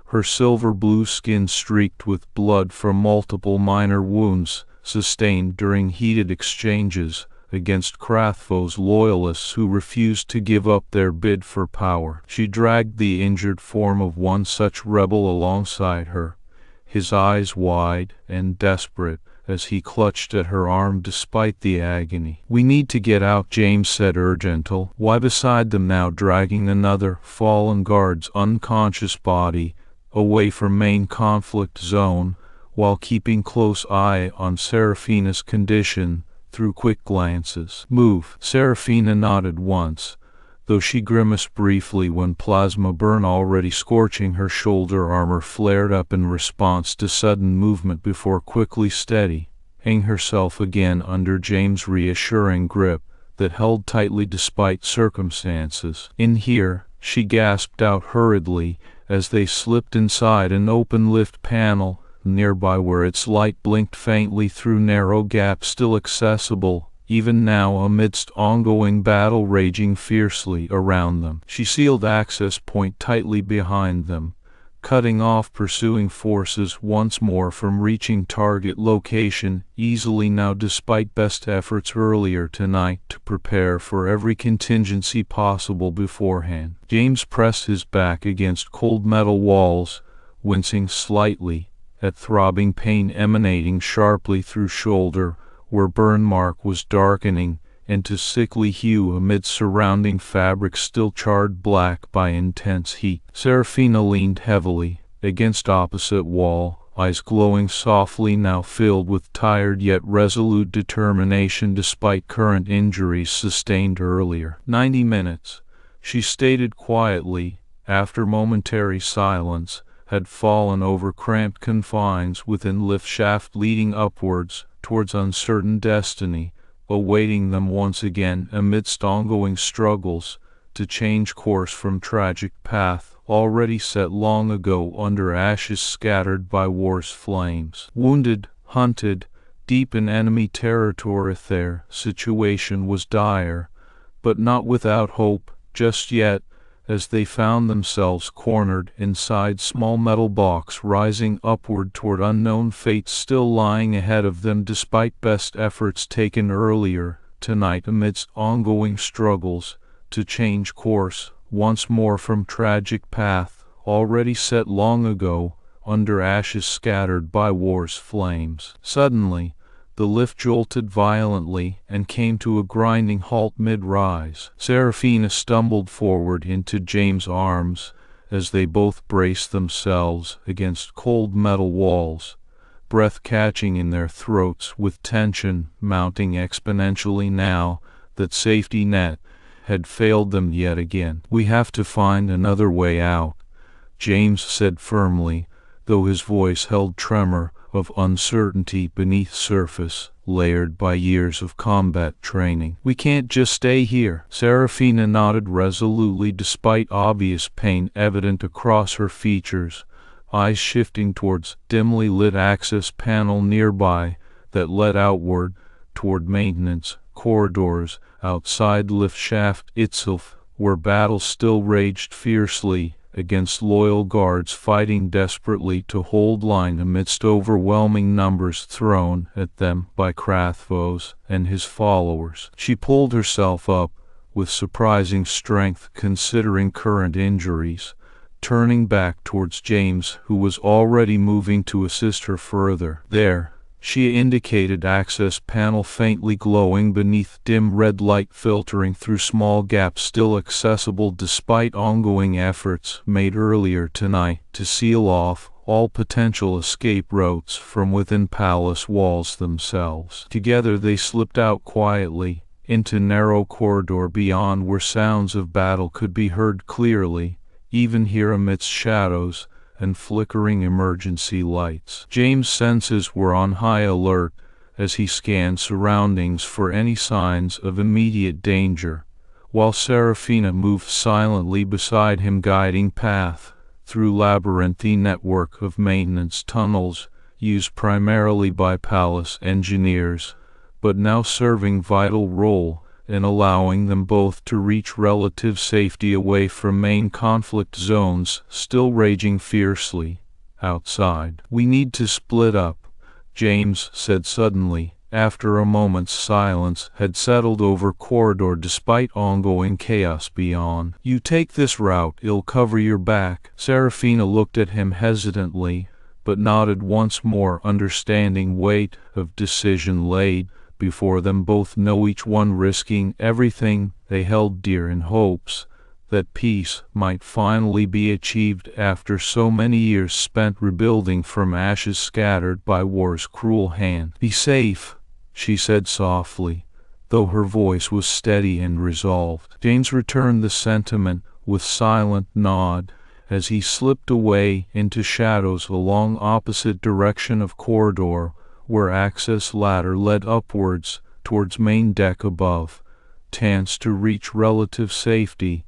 her silver blue skin streaked with blood from multiple minor wounds sustained during heated exchanges against Krathvos loyalists who refused to give up their bid for power. She dragged the injured form of one such rebel alongside her, his eyes wide and desperate as he clutched at her arm despite the agony. "We need to get out," James said urgently. Why beside them now, dragging another fallen guard's unconscious body away from main conflict zone while keeping close eye on Seraphina's condition through quick glances. "Move." Seraphina nodded once, though she grimaced briefly when plasma burn already scorching her shoulder armor flared up in response to sudden movement before quickly steadying herself again under James' reassuring grip that held tightly despite circumstances. "In here," she gasped out hurriedly as they slipped inside an open lift panel nearby where its light blinked faintly through narrow gaps still accessible even now amidst ongoing battle raging fiercely around them. She sealed access point tightly behind them, cutting off pursuing forces once more from reaching target location easily now despite best efforts earlier tonight to prepare for every contingency possible beforehand. James pressed his back against cold metal walls, wincing slightly at throbbing pain emanating sharply through shoulder, where burn mark was darkening into sickly hue amid surrounding fabric still charred black by intense heat. Seraphina leaned heavily against opposite wall, eyes glowing softly, now filled with tired yet resolute determination despite current injuries sustained earlier. 90 minutes, she stated quietly, after momentary silence had fallen over cramped confines within lift shaft leading upwards towards uncertain destiny, awaiting them once again amidst ongoing struggles to change course from tragic path already set long ago under ashes scattered by war's flames. Wounded, hunted, deep in enemy territory, their situation was dire, but not without hope just yet, as they found themselves cornered inside small metal box rising upward toward unknown fates still lying ahead of them despite best efforts taken earlier tonight amidst ongoing struggles to change course once more from tragic path already set long ago under ashes scattered by war's flames. Suddenly, the lift jolted violently and came to a grinding halt mid-rise. Seraphina stumbled forward into James' arms as they both braced themselves against cold metal walls, breath catching in their throats with tension mounting exponentially now that safety net had failed them yet again. "We have to find another way out," James said firmly, though his voice held tremor of uncertainty beneath surface layered by years of combat training. "We can't just stay here." Seraphina nodded resolutely despite obvious pain evident across her features, eyes shifting towards dimly lit access panel nearby that led outward toward maintenance corridors outside lift shaft itself, where battle still raged fiercely against loyal guards fighting desperately to hold line amidst overwhelming numbers thrown at them by Krathvos and his followers. She pulled herself up with surprising strength considering current injuries, turning back towards James, who was already moving to assist her further. "There," she indicated access panel faintly glowing beneath dim red light filtering through small gaps still accessible despite ongoing efforts made earlier tonight to seal off all potential escape routes from within palace walls themselves. Together they slipped out quietly into narrow corridor beyond where sounds of battle could be heard clearly, even here amidst shadows and flickering emergency lights. James' senses were on high alert as he scanned surroundings for any signs of immediate danger, while Seraphina moved silently beside him, guiding path through labyrinthine network of maintenance tunnels used primarily by palace engineers, but now serving vital role in allowing them both to reach relative safety away from main conflict zones still raging fiercely outside. "We need to split up," James said suddenly, after a moment's silence had settled over corridor despite ongoing chaos beyond. "You take this route, it'll cover your back." Seraphina looked at him hesitantly, but nodded once more, understanding weight of decision laid before them both, know each one risking everything they held dear in hopes that peace might finally be achieved after so many years spent rebuilding from ashes scattered by war's cruel hand. "Be safe," she said softly, though her voice was steady and resolved. James returned the sentiment with silent nod as he slipped away into shadows along opposite direction of corridor, where access ladder led upwards towards main deck above, chance to reach relative safety,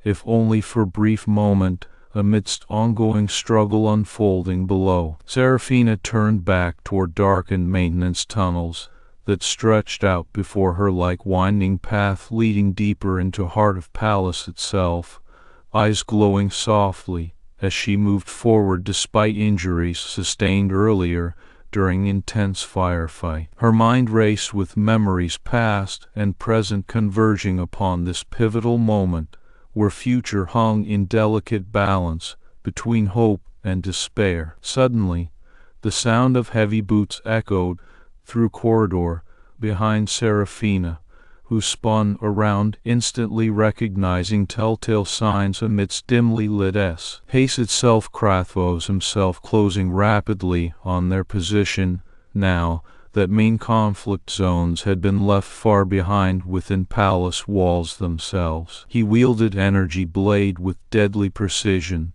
if only for brief moment, amidst ongoing struggle unfolding below. Seraphina turned back toward darkened maintenance tunnels that stretched out before her like winding path leading deeper into heart of palace itself, eyes glowing softly as she moved forward despite injuries sustained earlier during intense firefight. Her mind raced with memories past and present converging upon this pivotal moment where future hung in delicate balance between hope and despair. Suddenly, The sound of heavy boots echoed through corridor behind Seraphina, who spun around, instantly recognizing telltale signs amidst dimly lit pace itself. Krathvos himself closing rapidly on their position, now that main conflict zones had been left far behind within palace walls themselves. He wielded energy blade with deadly precision,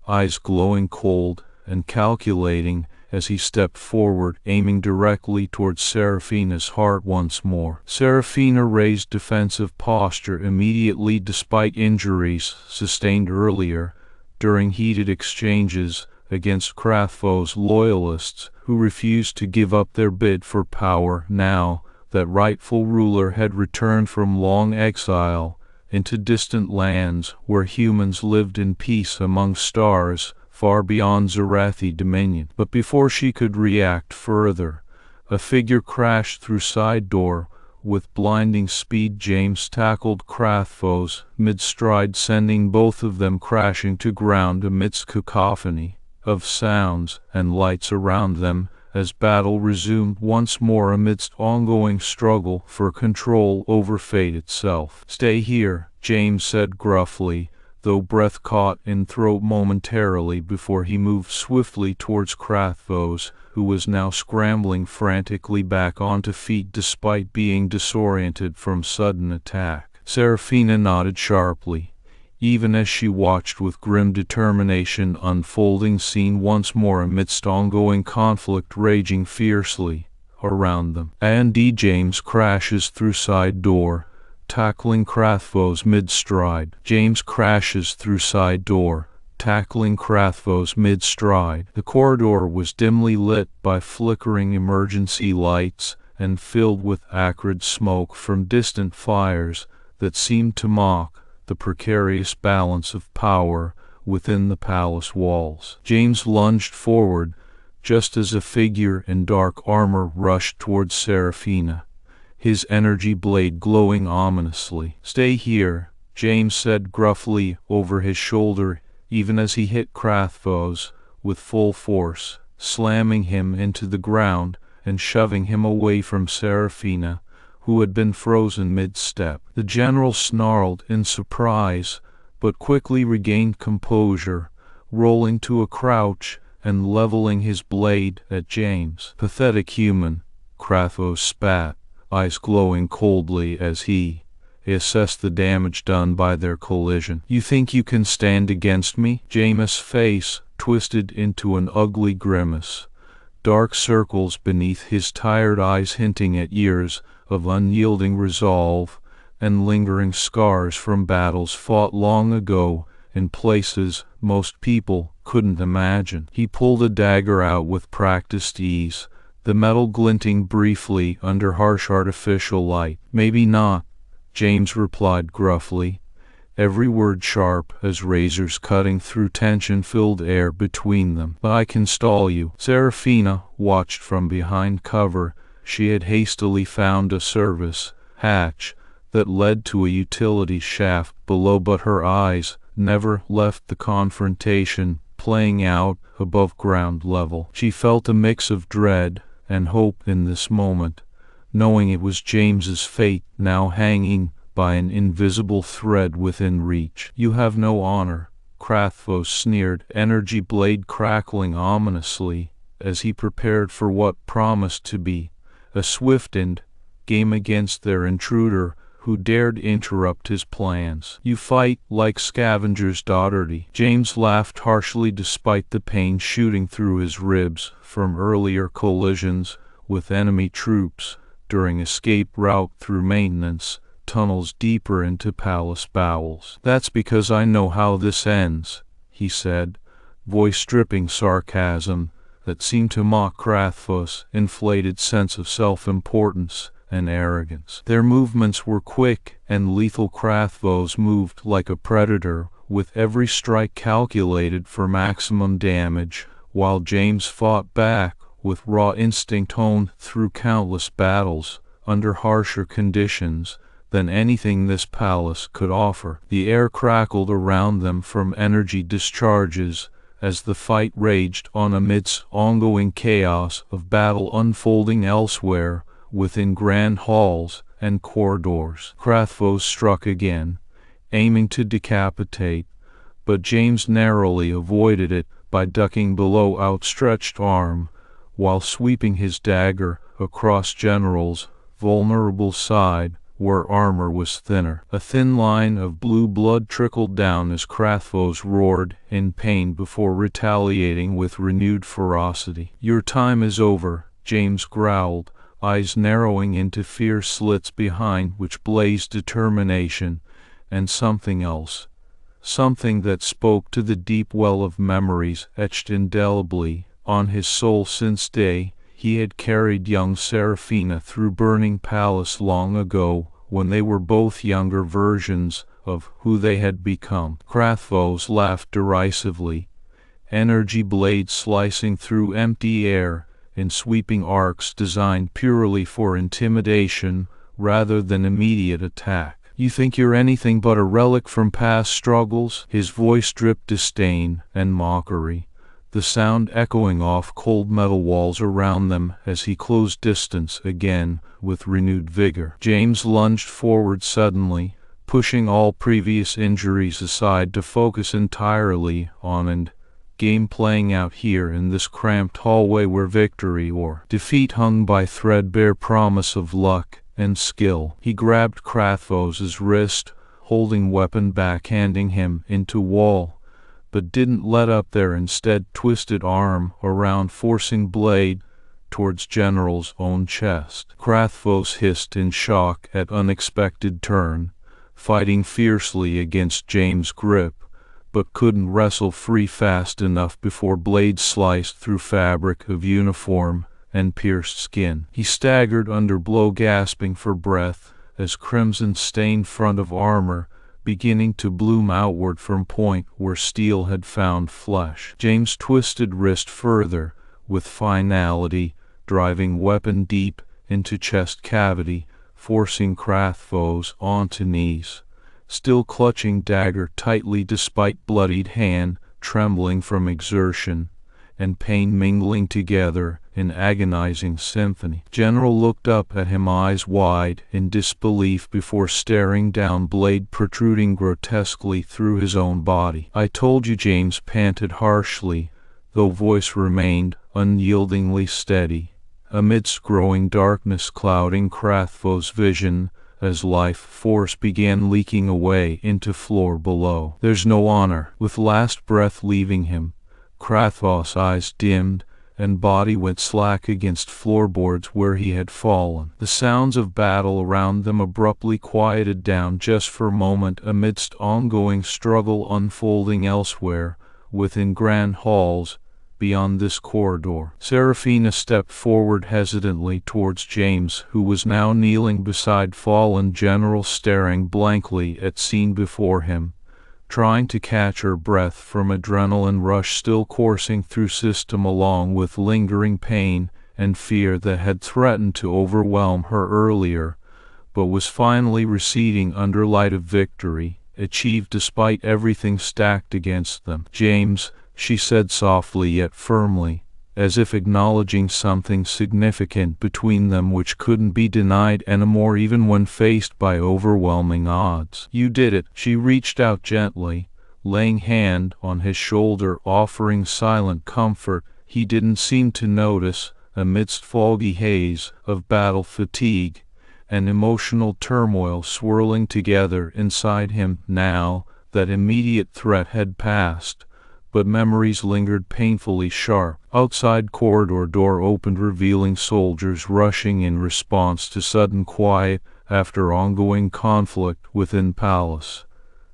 eyes glowing cold and calculating as he stepped forward, aiming directly towards Seraphina's heart once more. Seraphina raised defensive posture immediately despite injuries sustained earlier during heated exchanges against Krathvos loyalists who refused to give up their bid for power now that rightful ruler had returned from long exile into distant lands where humans lived in peace among stars far beyond Zarathi dominion. But before she could react further, a figure crashed through side door with blinding speed. James tackled Krathvos mid-stride, sending both of them crashing to ground amidst cacophony of sounds and lights around them as battle resumed once more amidst ongoing struggle for control over fate itself. "Stay here," James said gruffly, though breath caught in throat momentarily before he moved swiftly towards Krathvos, who was now scrambling frantically back onto feet despite being disoriented from sudden attack. Seraphina nodded sharply, even as she watched with grim determination unfolding scene once more amidst ongoing conflict raging fiercely around them. And James crashes through side door, tackling Krathvos mid-stride. James crashes through side door, tackling Krathvos mid-stride. The corridor was dimly lit by flickering emergency lights and filled with acrid smoke from distant fires that seemed to mock the precarious balance of power within the palace walls. James lunged forward just as a figure in dark armor rushed towards Seraphina, his energy blade glowing ominously. "Stay here," James said gruffly over his shoulder, even as he hit Krathvos with full force, slamming him into the ground and shoving him away from Seraphina, who had been frozen mid-step. The general snarled in surprise, but quickly regained composure, rolling to a crouch and leveling his blade at James. "Pathetic human," Krathvos spat, eyes glowing coldly as he assessed the damage done by their collision. "You think you can stand against me?" James' face twisted into an ugly grimace, dark circles beneath his tired eyes hinting at years of unyielding resolve and lingering scars from battles fought long ago in places most people couldn't imagine. He pulled a dagger out with practiced ease, the metal glinting briefly under harsh artificial light. "Maybe not," James replied gruffly, every word sharp as razors cutting through tension-filled air between them. "But I can stall you." Seraphina watched from behind cover. She had hastily found a service hatch that led to a utility shaft below, but her eyes never left the confrontation playing out above ground level. She felt a mix of dread and hope in this moment, knowing it was James's fate now hanging by an invisible thread within reach. "You have no honor," Krathvos sneered, energy blade crackling ominously as he prepared for what promised to be a swift end game against their intruder who dared interrupt his plans. "You fight like scavengers, Doherty." James laughed harshly despite the pain shooting through his ribs from earlier collisions with enemy troops during escape route through maintenance tunnels deeper into palace bowels. "That's because I know how this ends," he said, voice dripping sarcasm that seemed to mock Krathvos' inflated sense of self-importance and arrogance. Their movements were quick and lethal. Krathvos moved like a predator, with every strike calculated for maximum damage, while James fought back with raw instinct honed through countless battles under harsher conditions than anything this palace could offer. The air crackled around them from energy discharges as the fight raged on amidst ongoing chaos of battle unfolding elsewhere within grand halls and corridors. Crathvos struck again, aiming to decapitate, but James narrowly avoided it by ducking below outstretched arm, while sweeping his dagger across General's vulnerable side where armor was thinner. A thin line of blue blood trickled down as Crathvos roared in pain before retaliating with renewed ferocity. "Your time is over," James growled, eyes narrowing into fierce slits behind which blazed determination and something else. Something that spoke to the deep well of memories etched indelibly on his soul since day he had carried young Seraphina through Burning Palace long ago, when they were both younger versions of who they had become. Crathvos laughed derisively, energy blades slicing through empty air in sweeping arcs designed purely for intimidation rather than immediate attack. "You think you're anything but a relic from past struggles?" His voice dripped disdain and mockery, the sound echoing off cold metal walls around them as he closed distance again with renewed vigor. James lunged forward suddenly, pushing all previous injuries aside to focus entirely on end game playing out here in this cramped hallway where victory or defeat hung by threadbare promise of luck and skill. He grabbed Crathvos's wrist, holding weapon backhanding him into wall, but didn't let up there, instead twisted arm around, forcing blade towards General's own chest. Crathvos hissed in shock at unexpected turn, fighting fiercely against James' grip, but couldn't wrestle free fast enough before blades sliced through fabric of uniform and pierced skin. He staggered under blow, gasping for breath, as crimson-stained front of armor beginning to bloom outward from point where steel had found flesh. James twisted wrist further, with finality, driving weapon deep into chest cavity, forcing Crathvos onto knees, still clutching dagger tightly despite bloodied hand trembling from exertion and pain mingling together in agonizing symphony. General looked up at him, eyes wide in disbelief, before staring down, blade protruding grotesquely through his own body. "I told you," James panted harshly, though voice remained unyieldingly steady, amidst growing darkness clouding Crathvos' vision as life force began leaking away into floor below. "There's no honor." With last breath leaving him, Crathvos' eyes dimmed and body went slack against floorboards where he had fallen. The sounds of battle around them abruptly quieted down just for a moment amidst ongoing struggle unfolding elsewhere within grand halls beyond this corridor. Seraphina stepped forward hesitantly towards James, who was now kneeling beside fallen General, staring blankly at scene before him, trying to catch her breath from adrenaline rush still coursing through system, along with lingering pain and fear that had threatened to overwhelm her earlier, but was finally receding under light of victory, achieved despite everything stacked against them. "James," she said softly yet firmly, as if acknowledging something significant between them which couldn't be denied anymore even when faced by overwhelming odds. "You did it." She reached out gently, laying hand on his shoulder, offering silent comfort he didn't seem to notice amidst foggy haze of battle fatigue and emotional turmoil swirling together inside him now that immediate threat had passed. But memories lingered painfully sharp. Outside corridor door opened, revealing soldiers rushing in response to sudden quiet after ongoing conflict within palace.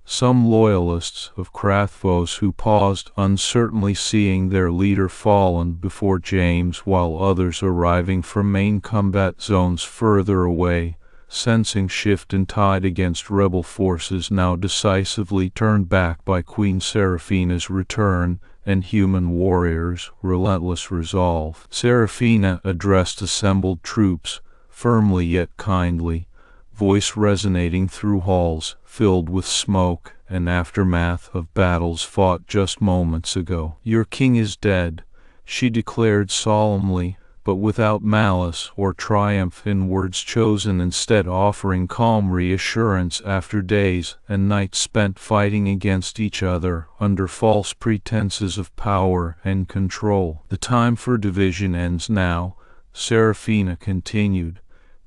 Some loyalists of Crathvos who paused uncertainly, seeing their leader fallen before James, while others arriving from main combat zones further away, sensing shift in tide against rebel forces now decisively turned back by Queen Seraphina's return and human warriors' relentless resolve. Seraphina addressed assembled troops, firmly yet kindly, voice resonating through halls filled with smoke and aftermath of battles fought just moments ago. "Your king is dead," she declared solemnly, but without malice or triumph in words chosen, instead offering calm reassurance after days and nights spent fighting against each other under false pretenses of power and control. "The time for division ends now," Seraphina continued,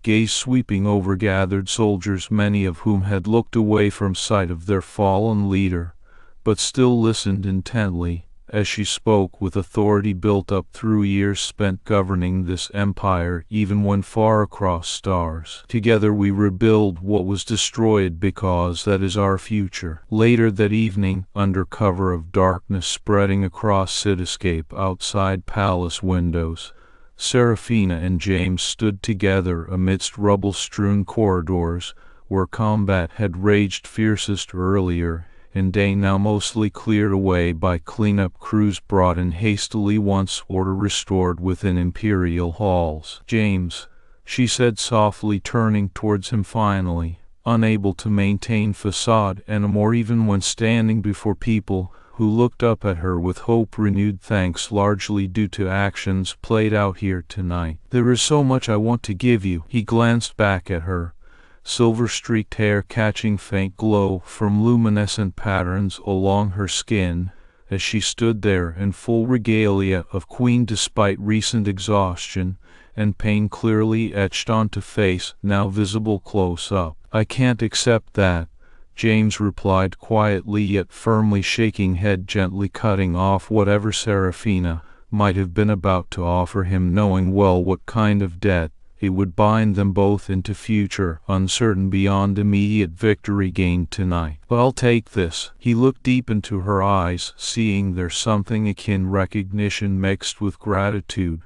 gaze sweeping over gathered soldiers, many of whom had looked away from sight of their fallen leader, but still listened intently as she spoke with authority built up through years spent governing this empire, even when far across stars. "Together we rebuild what was destroyed, because that is our future." Later that evening, under cover of darkness spreading across cityscape outside palace windows, Seraphina and James stood together amidst rubble-strewn corridors where combat had raged fiercest earlier in day, now mostly cleared away by cleanup crews brought in hastily once order restored within imperial halls. "James," she said softly, turning towards him finally, unable to maintain facade anymore even when standing before people who looked up at her with hope renewed, thanks largely due to actions played out here tonight. "There is so much I want to give you." He glanced back at her, silver-streaked hair catching faint glow from luminescent patterns along her skin as she stood there in full regalia of queen despite recent exhaustion and pain clearly etched onto face now visible close up. "I can't accept that," James replied quietly yet firmly, shaking head gently, cutting off whatever Seraphina might have been about to offer him, knowing well what kind of debt it would bind them both into future uncertain beyond immediate victory gained tonight. "But I'll take this." He looked deep into her eyes, seeing there something akin recognition mixed with gratitude,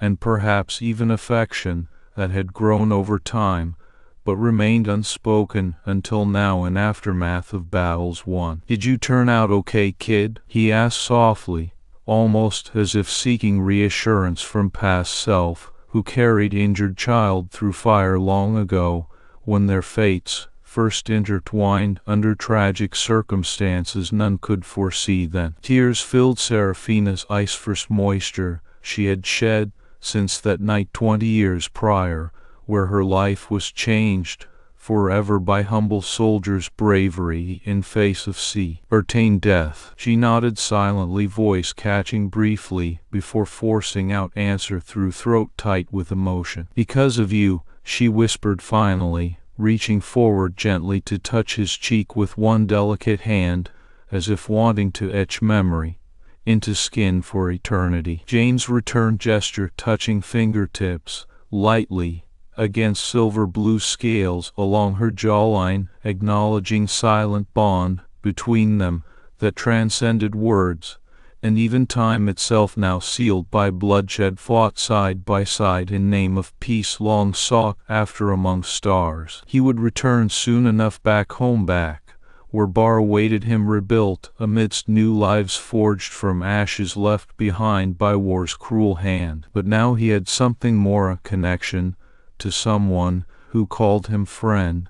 and perhaps even affection, that had grown over time, but remained unspoken until now in aftermath of battles won. "Did you turn out okay, kid?" he asked softly, almost as if seeking reassurance from past self, who carried injured child through fire long ago, when their fates first intertwined under tragic circumstances none could foresee then. Tears filled Seraphina's eyes, first moisture she had shed since that night 20 years prior, where her life was changed forever by humble soldiers' bravery in face of certain death. She nodded silently, voice catching briefly before forcing out answer through throat tight with emotion. "Because of you," she whispered finally, reaching forward gently to touch his cheek with one delicate hand, as if wanting to etch memory into skin for eternity. James returned gesture, touching fingertips lightly against silver-blue scales along her jawline, acknowledging silent bond between them that transcended words and even time itself, now sealed by bloodshed fought side by side in name of peace long sought after among stars. He would return soon enough back home, back where Bar awaited him, rebuilt amidst new lives forged from ashes left behind by war's cruel hand. But now he had something more, a connection to someone who called him friend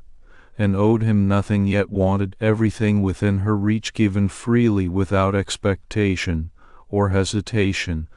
and owed him nothing, yet wanted everything within her reach, given freely without expectation or hesitation,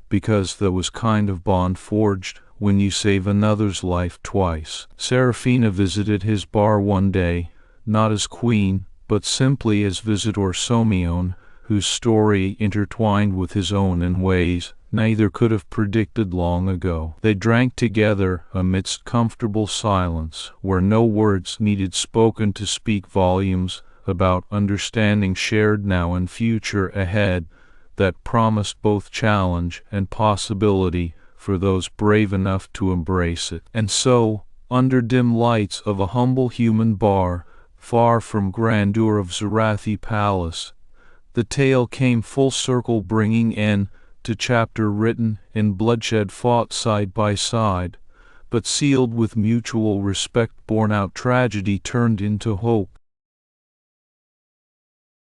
because there was kind of bond forged when you save another's life twice. Seraphina visited his bar one day, not as queen, but simply as visitor Somion, whose story intertwined with his own in ways neither could have predicted long ago. They drank together amidst comfortable silence, where no words needed spoken to speak volumes about understanding shared now and future ahead that promised both challenge and possibility for those brave enough to embrace it. And so, under dim lights of a humble human bar, far from grandeur of Zarathi Palace, the tale came full circle, bringing end to chapter written in bloodshed fought side by side, but sealed with mutual respect. Borne out tragedy turned into hope,